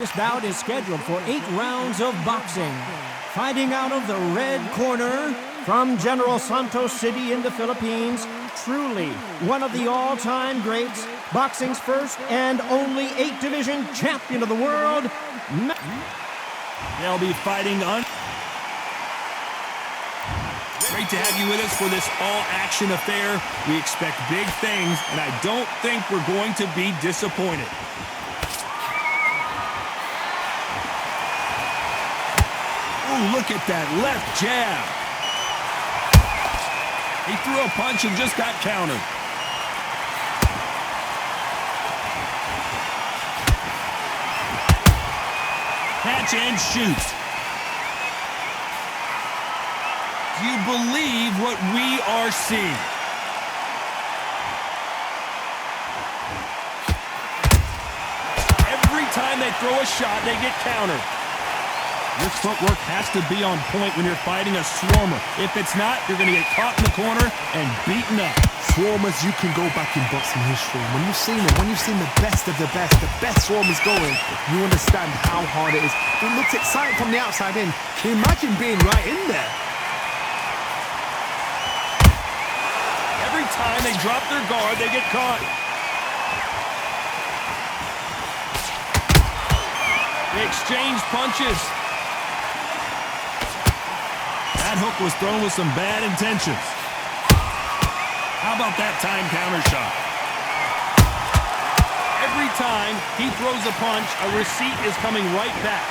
This bout is scheduled for 8 rounds of boxing. Fighting out of the red corner from General Santos City in the Philippines, truly one of the all-time greats, boxing's first and only 8-division champion of the world. They'll be fighting on. Great to have you with us for this all-action affair. We expect big things, and I don't think we're going to be disappointed. Ooh, look at that left jab. He threw a punch and just got countered. Catch and shoot. Do you believe what we are seeing? Every time they throw a shot, they get countered. Your footwork has to be on point when you're fighting a swarmer. If it's not, you're going to get caught in the corner and beaten up. Swarmers, you can go back in boxing history. When you've seen them, when you've seen the best of the best swarmers going, you understand how hard it is. It looks exciting from the outside in. Can you imagine being right in there? Every time they drop their guard, they get caught. They exchange punches. That hook was thrown with some bad intentions. How about that time counter shot? Every time he throws a punch, a receipt is coming right back.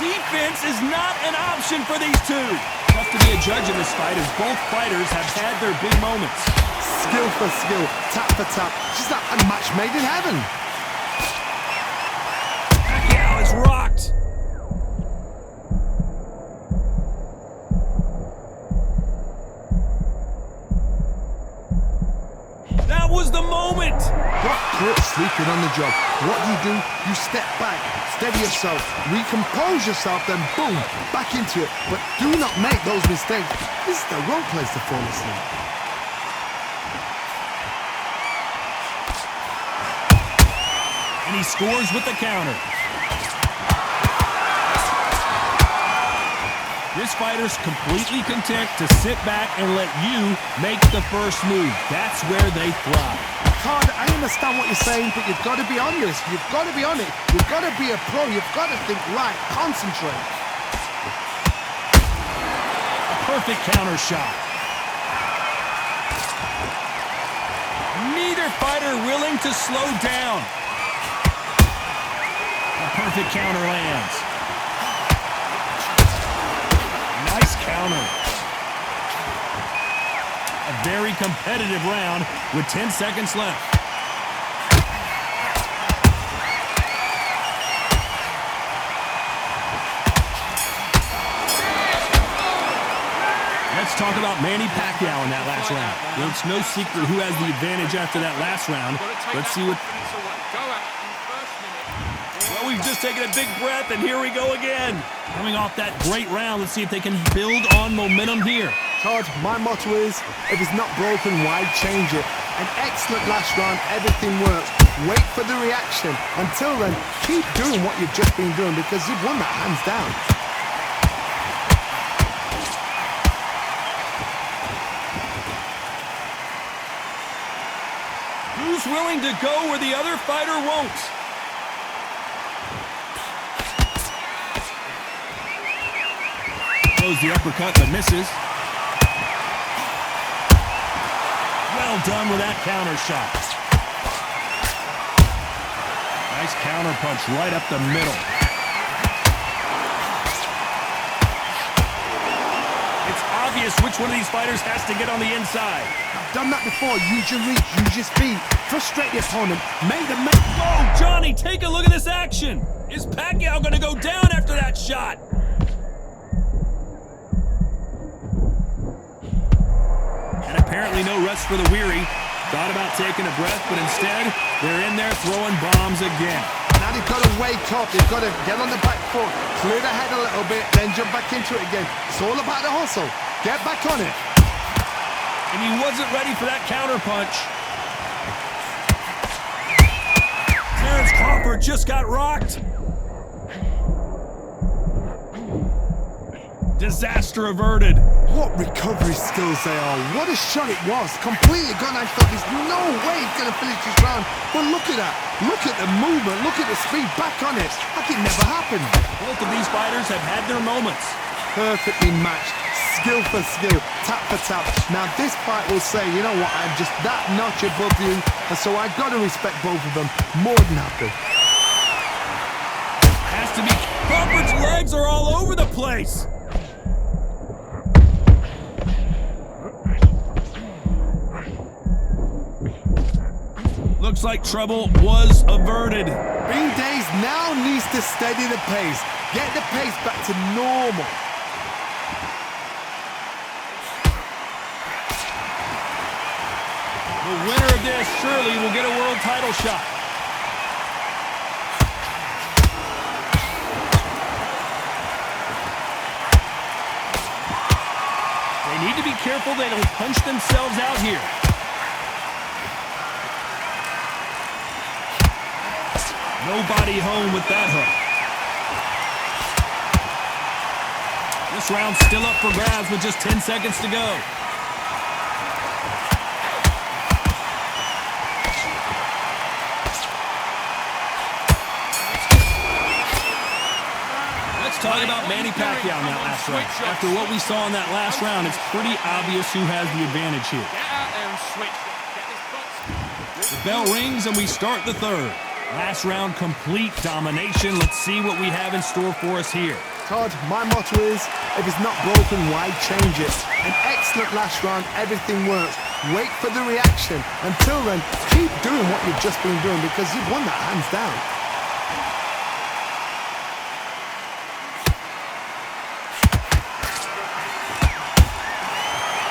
Defense is not an option for these two. Tough to be a judge in this fight as both fighters have had their big moments. Skill for skill, tap for tap. Just like a match made in heaven. Pacquiao is rocked. That was the moment. Got caught sleeping on the job. What do? You step back, steady yourself, recompose yourself, then boom, back into it. But do not make those mistakes. This is the wrong place to fall asleep. And he scores with the counter. This fighter's completely content to sit back and let you make the first move. That's where they thrive. Todd, I understand what you're saying, but you've got to be honest. You've got to be on it. You've got to be a pro. You've got to think right. Concentrate. A perfect counter shot. Neither fighter willing to slow down. A perfect counter lands. Nice counter. A very competitive round with 10 seconds left. Let's talk about Manny Pacquiao in that last round. Well, it's no secret who has the advantage after that last round. Let's see what... Well, we've just taken a big breath, and here we go again. Coming off that great round, let's see if they can build on momentum here. Todd, my motto is, if it's not broken, why change it? An excellent last round, everything works. Wait for the reaction. Until then, keep doing what you've just been doing because you've won that hands down. Who's willing to go where the other fighter won't? Throws the uppercut but misses. Well done with that counter shot. Nice counter punch right up the middle. It's obvious which one of these fighters has to get on the inside. Done that before. Use your reach, use your speed. Frustrate the opponent. Make them make... Whoa, Johnny, take a look at this action. Is Pacquiao going to go down after that shot? And apparently no rest for the weary. Thought about taking a breath, but instead, they're in there throwing bombs again. Now they've got to wake up. They've got to get on the back foot, clear the head a little bit, then jump back into it again. It's all about the hustle. Get back on it. And he wasn't ready for that counter punch. Crawford just got rocked. Disaster averted. What recovery skills they are. What a shot it was. Completely gone. I thought there's no way he's going to finish this round. But look at that. Look at the movement. Look at the speed. Back on it. Like it never happened. Both of these fighters have had their moments. Perfectly matched. Skill for skill. Tap for tap. Now this fight will say, you know what, I'm just that notch above you. And so I've got to respect both of them. More than happy. Has to be. Crawford's legs are all over the place. Looks like trouble was averted. Bean Days now needs to steady the pace. Get the pace back to normal. The winner of this surely will get a world title shot. They need to be careful they don't punch themselves out here. Nobody home with that hook. This round's still up for grabs with just 10 seconds to go. Let's talk about Manny Pacquiao in that last round. After what we saw in that last round, it's pretty obvious who has the advantage here. The bell rings and we start the third. Last round, complete domination. Let's see what we have in store for us here. Todd, my motto is, if it's not broken, why change it? An excellent last round, everything works. Wait for the reaction. Until then, keep doing what you've just been doing because you've won that hands down.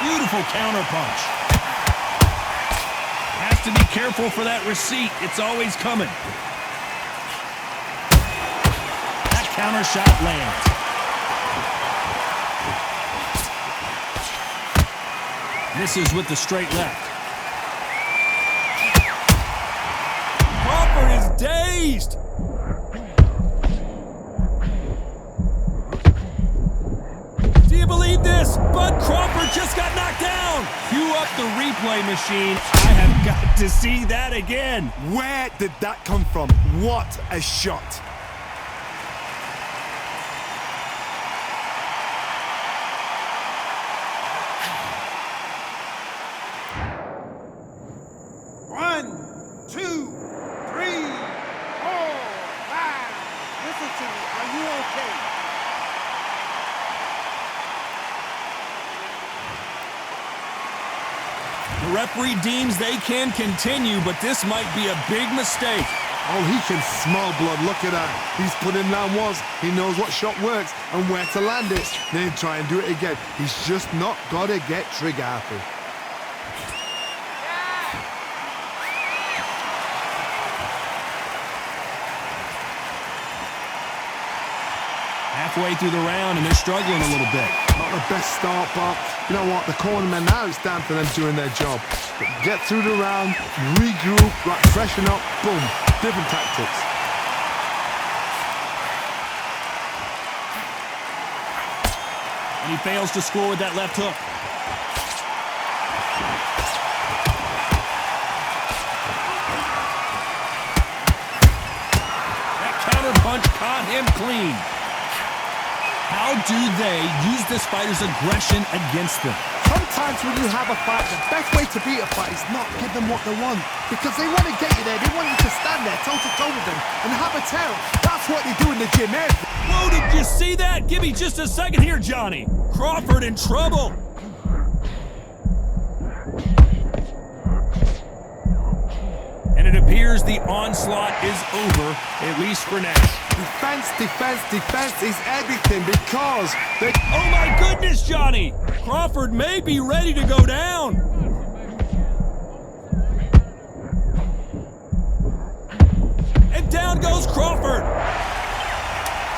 Beautiful counter punch. Has to be careful for that receipt. It's always coming. That counter shot lands. Misses with the straight left. Crawford is dazed. Do you believe this? Bud Crawford just got knocked down. Cue up the replay machine. I have got to see that again. Where did that come from? What a shot. One, two, three, 4, 5. Listen to me. Are you okay? The referee deems they can continue, but this might be a big mistake. Oh, he can smell blood. Look at that. He's put in down once. He knows what shot works and where to land it. Then try and do it again. He's just not got to get trigger happy. Halfway through the round, and they're struggling a little bit. Not the best start, but you know what? The cornermen, now it's down to them doing their job. But get through the round, regroup, right, freshen up, boom. Different tactics. And he fails to score with that left hook. That counter punch caught him clean. How do they use this fighter's aggression against them? Sometimes when you have a fight, the best way to beat a fight is not give them what they want. Because they want to get you there. They want you to stand there toe-to-toe with them and have a tail. That's what they do in the gym. Whoa, did you see that? Give me just a second here, Johnny. Crawford in trouble. And it appears the onslaught is over, at least for now. Defense, defense, defense is everything because they... Oh my goodness, Johnny! Crawford may be ready to go down. And down goes Crawford.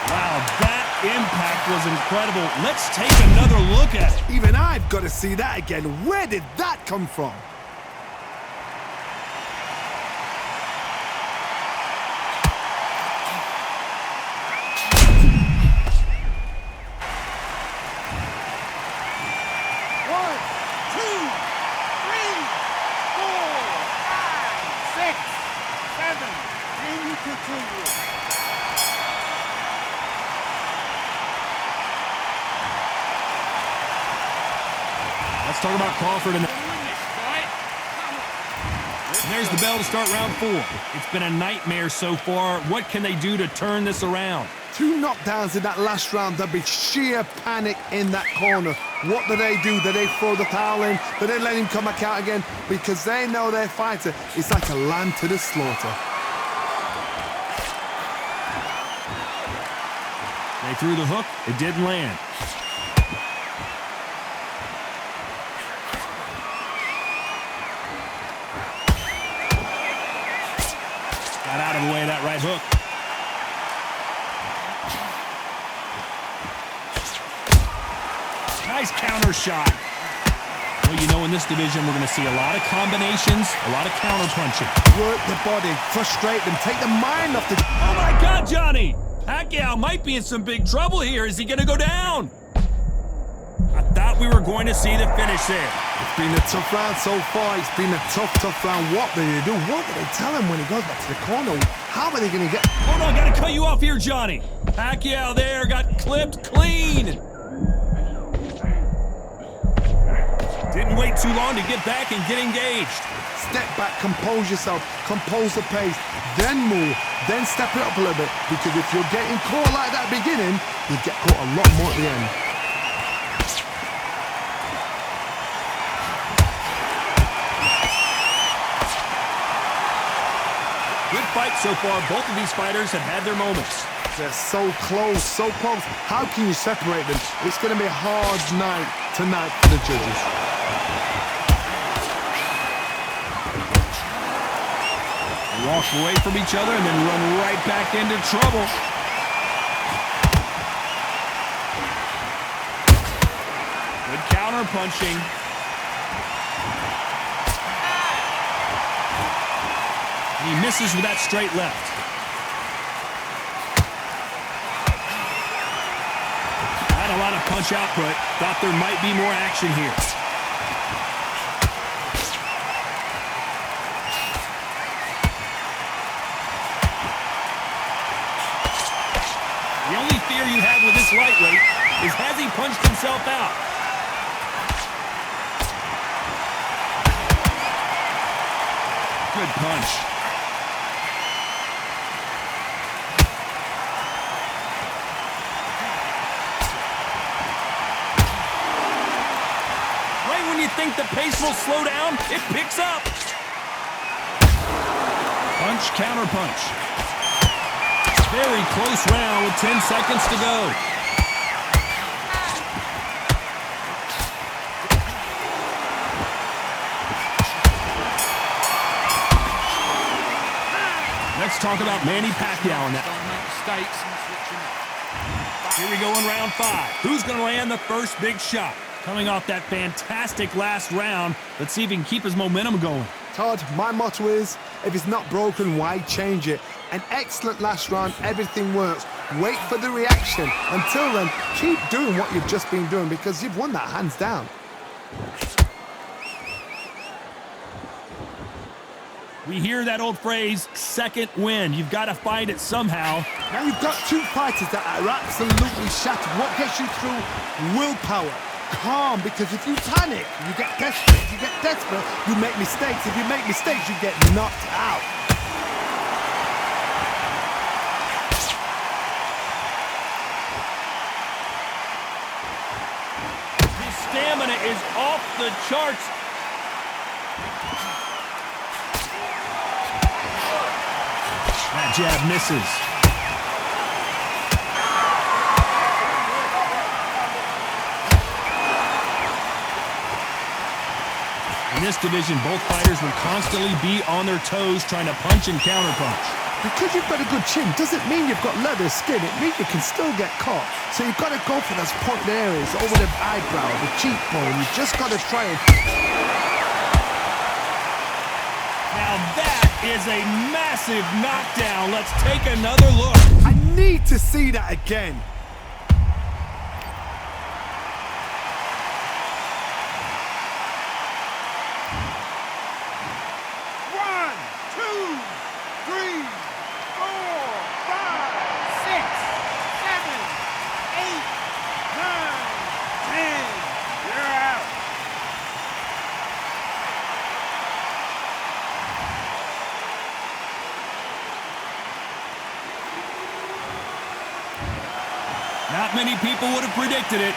Wow, that impact was incredible. Let's take another look at it. Even I've got to see that again. Where did that come from? Then you continue. Let's talk about Crawford. And there's the bell to start round 4. It's been a nightmare so far. What can they do to turn this around? 2 knockdowns in that last round. There'll be sheer panic in that corner. What do? Do they throw the towel in? Do they let him come back out again? Because they know their fighter is like a lamb to the slaughter. They threw the hook. It didn't land. Got out of the way of that right hook. Nice counter shot. Well, you know, in this division, we're going to see a lot of combinations, a lot of counter punching. Work the body, frustrate them, take the mind off the... Oh, my God, Johnny! Pacquiao might be in some big trouble here. Is he going to go down? I thought we were going to see the finish there. It's been a tough round so far. It's been a tough round. What do they do? What do they tell him when he goes back to the corner? How are they going to get... Hold on, got to cut you off here, Johnny. Pacquiao there got clipped clean. Didn't wait too long to get back and get engaged. Step back, compose yourself, compose the pace, then move, then step it up a little bit. Because if you're getting caught like that beginning, you get caught a lot more at the end. Good fight so far. Both of these fighters have had their moments. They're so close, so close. How can you separate them? It's going to be a hard night tonight for the judges. They walk away from each other and then run right back into trouble. Good counter punching. He misses with that straight left. Not a lot of punch output. Thought there might be more action here. The only fear you have with this lightweight is has he punched himself out? Good punch. When you think the pace will slow down, it picks up. Punch, counter punch. Very close round with 10 seconds to go. Let's talk about Manny Pacquiao in that. Here we go in round 5. Who's going to land the first big shot? Coming off that fantastic last round, let's see if he can keep his momentum going. Todd, my motto is, if it's not broken, why change it? An excellent last round, everything works. Wait for the reaction. Until then, keep doing what you've just been doing because you've won that hands down. We hear that old phrase, second win. You've got to find it somehow. Now you've got 2 fighters that are absolutely shattered. What gets you through? Willpower. Calm, because if you panic, you get desperate. If you get desperate, you make mistakes. If you make mistakes, you get knocked out. His stamina is off the charts. That jab misses. In this division, both fighters will constantly be on their toes trying to punch and counterpunch. Because you've got a good chin doesn't mean you've got leather skin. It means you can still get caught. So you've got to go for those pointed areas over the eyebrow, the cheekbone. You've just got to try and... Now that is a massive knockdown. Let's take another look. I need to see that again. One, two, three. Not many people would have predicted it,